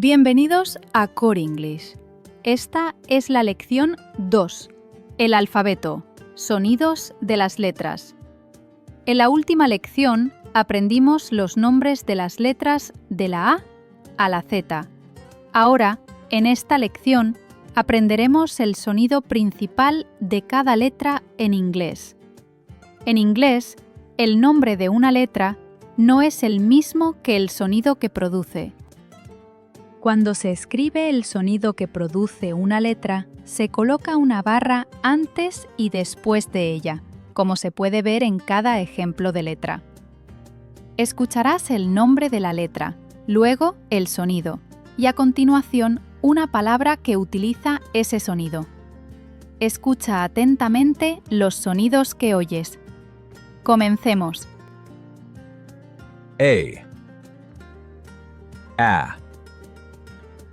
Bienvenidos a Core English. Esta es la lección 2, el alfabeto, sonidos de las letras. En la última lección aprendimos los nombres de las letras de la A a la Z. Ahora, en esta lección, aprenderemos el sonido principal de cada letra en inglés. En inglés, el nombre de una letra no es el mismo que el sonido que produce. Cuando se escribe el sonido que produce una letra, se coloca una barra antes y después de ella, como se puede ver en cada ejemplo de letra. Escucharás el nombre de la letra, luego el sonido, y a continuación una palabra que utiliza ese sonido. Escucha atentamente los sonidos que oyes. Comencemos. A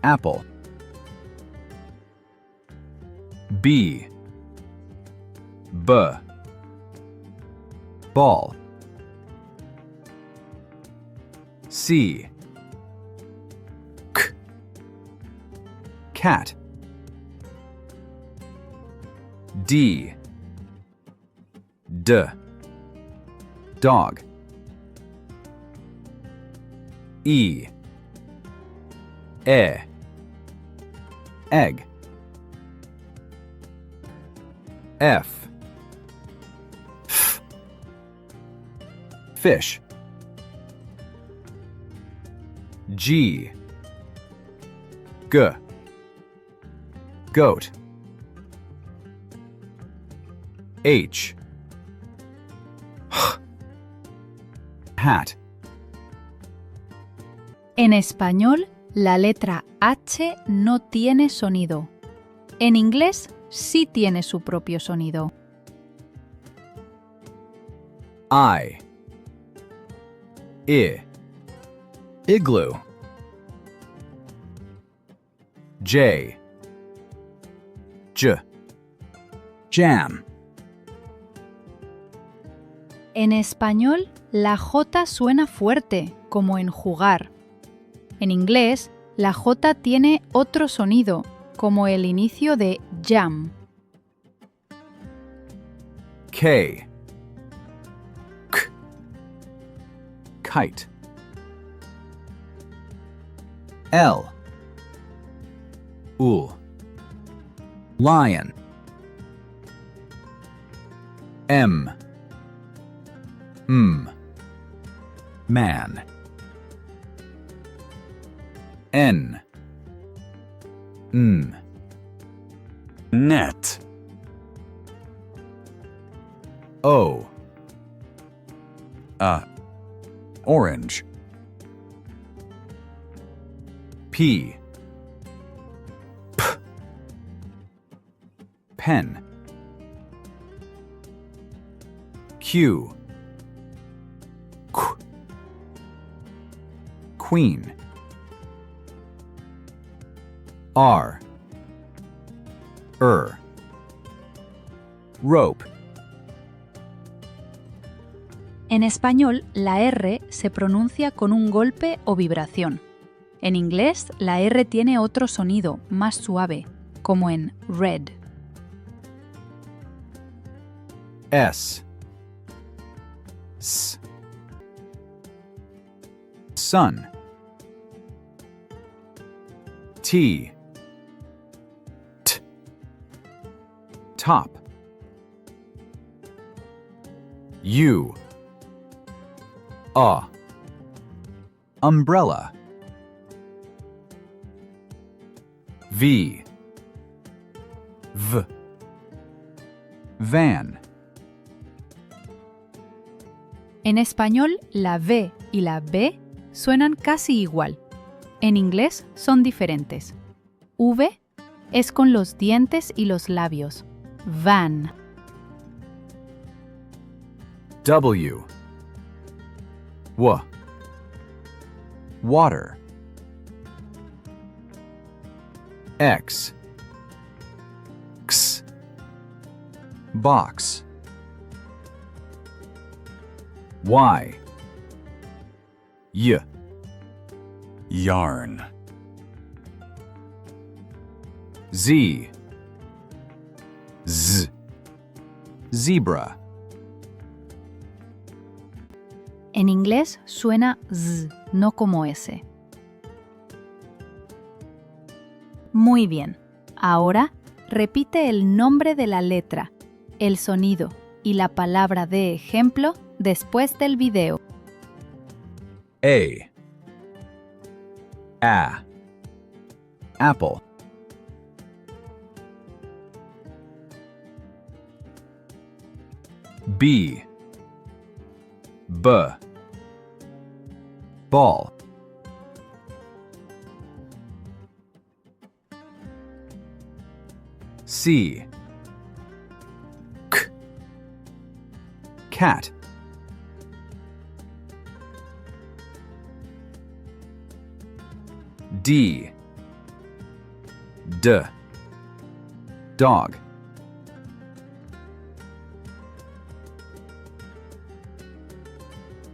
apple. B ball. C cat. D dog. E egg. F fish. G goat. H hat. En español, la letra H no tiene sonido. En inglés sí tiene su propio sonido. I igloo. J jam. En español, la J suena fuerte, como en jugar. En inglés, la J tiene otro sonido, como el inicio de jam. K kite. L lion. M man. N net. O orange. P pen. Q queen. R rope. En español, la R se pronuncia con un golpe o vibración. En inglés, la R tiene otro sonido, más suave, como en red. S sun. T top. U umbrella. V van. En español, la V y la B suenan casi igual. En inglés son diferentes. V es con los dientes y los labios. Van. W water. X box. Y yarn. Z. Z. Zebra. En inglés suena z, no como s. Muy bien. Ahora repite el nombre de la letra, el sonido y la palabra de ejemplo después del video. A. Apple. B. Ball. C. Cat. D. Dog.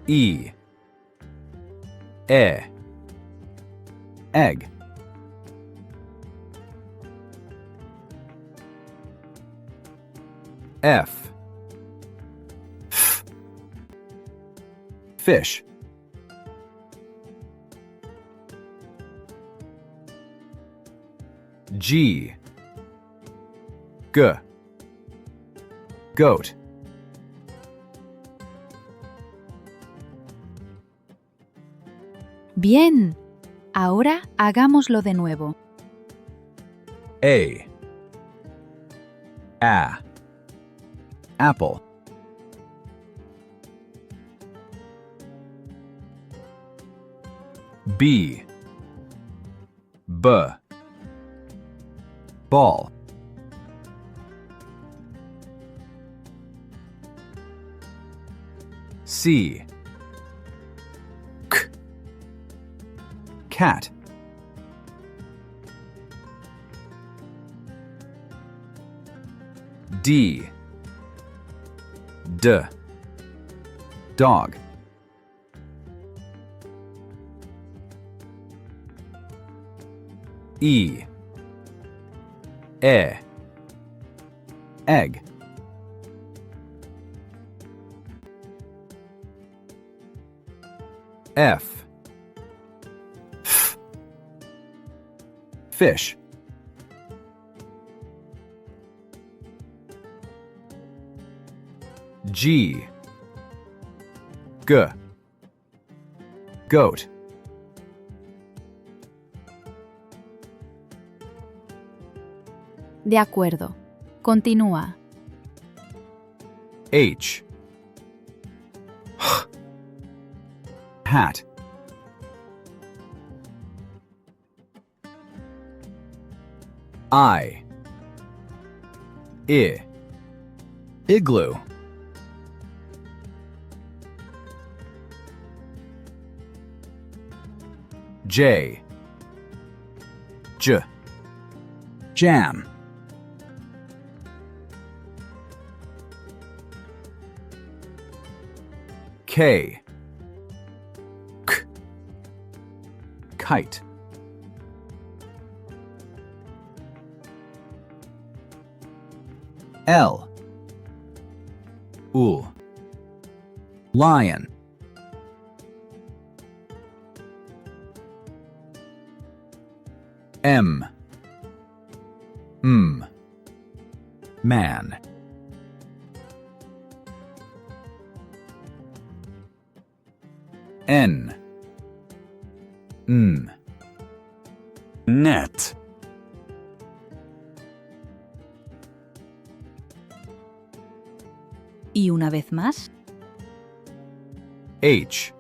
E. Egg. F. Fish. G. Goat. Bien. Ahora hagámoslo de nuevo. A. Apple. B. Ball. C. Cat. D. Dog. E. Egg. F. Fish. G. Goat. De acuerdo. Continúa. H. Hat. I. Igloo. J. Jam. K. Kite. L. Lion. M. Man. N. Net. Y una vez más. H.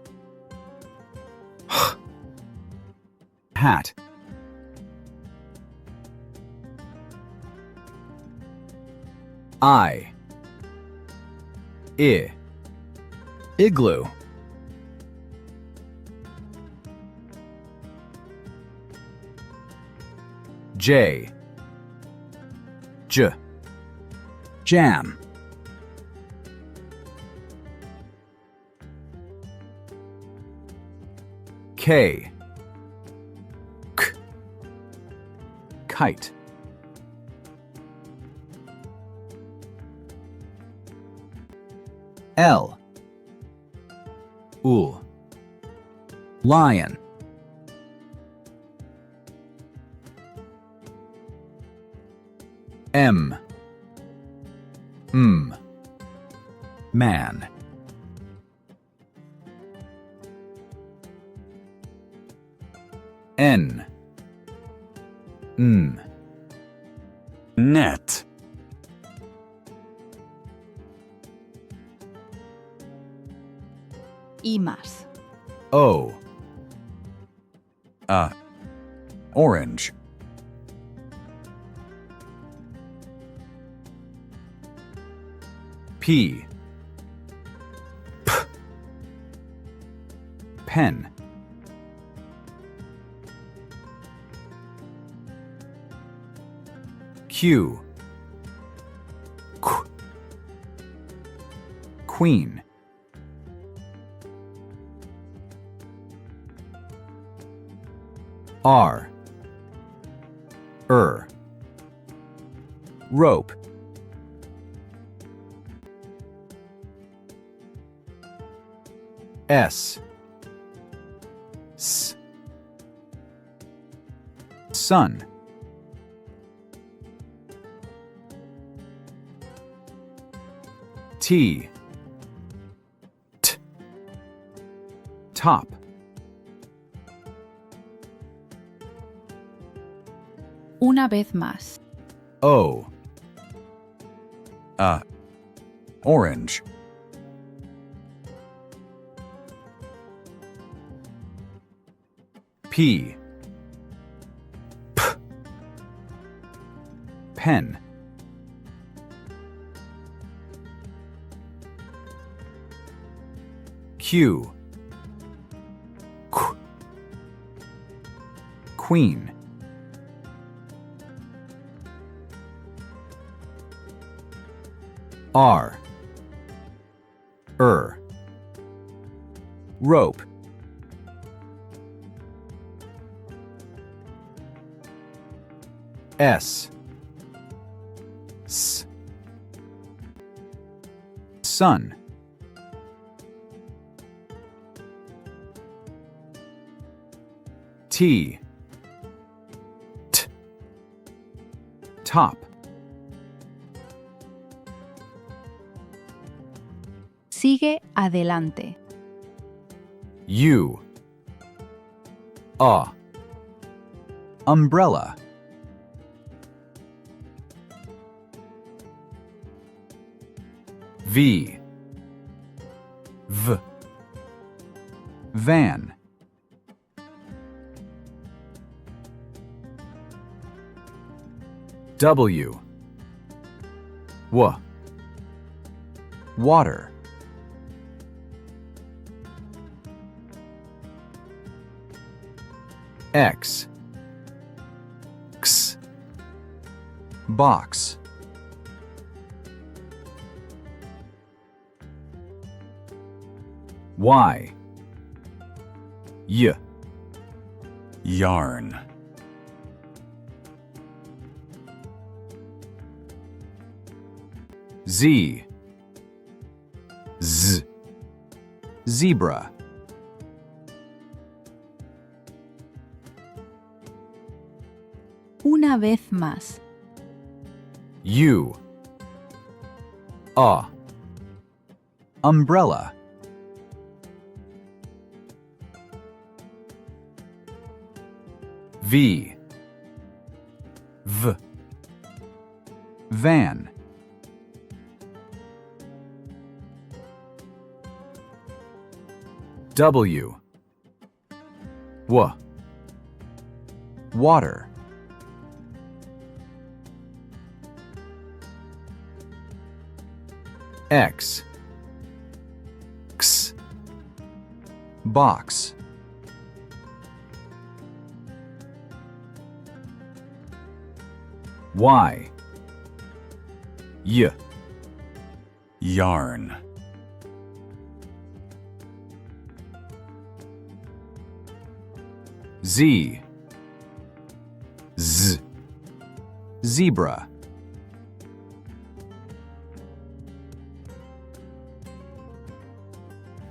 Hat. I. Igloo. J. Jam. K. Kite. L. Ul. Lion. M. Man. N. Net. Y más. O. Orange. P. Pen. Q. Queen. R. Rope. S. Sun. T. Top. Una vez más. O. Orange. P. Pen. Q. Queen. R. Rope. S. Sun. T. Top. Sigue adelante. U. Umbrella. V. Van. W. Water. X. Box. Y. Yarn. Z. Zebra. Una vez más. U. Umbrella. V. Van. W. Water. X. Box. Y. Yarn. Z. Zebra.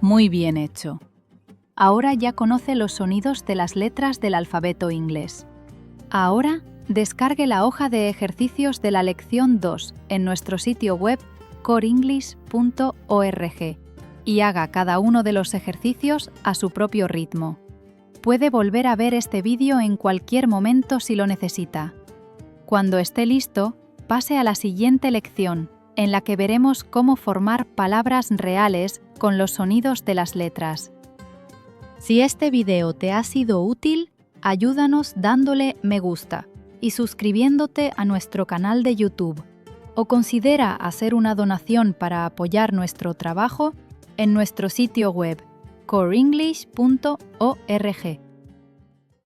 Muy bien hecho. Ahora ya conoce los sonidos de las letras del alfabeto inglés. Ahora, descargue la hoja de ejercicios de la lección 2 en nuestro sitio web coreenglish.org y haga cada uno de los ejercicios a su propio ritmo. Puede volver a ver este vídeo en cualquier momento si lo necesita. Cuando esté listo, pase a la siguiente lección, en la que veremos cómo formar palabras reales con los sonidos de las letras. Si este video te ha sido útil, ayúdanos dándole me gusta y suscribiéndote a nuestro canal de YouTube, o considera hacer una donación para apoyar nuestro trabajo en nuestro sitio web coreenglish.org.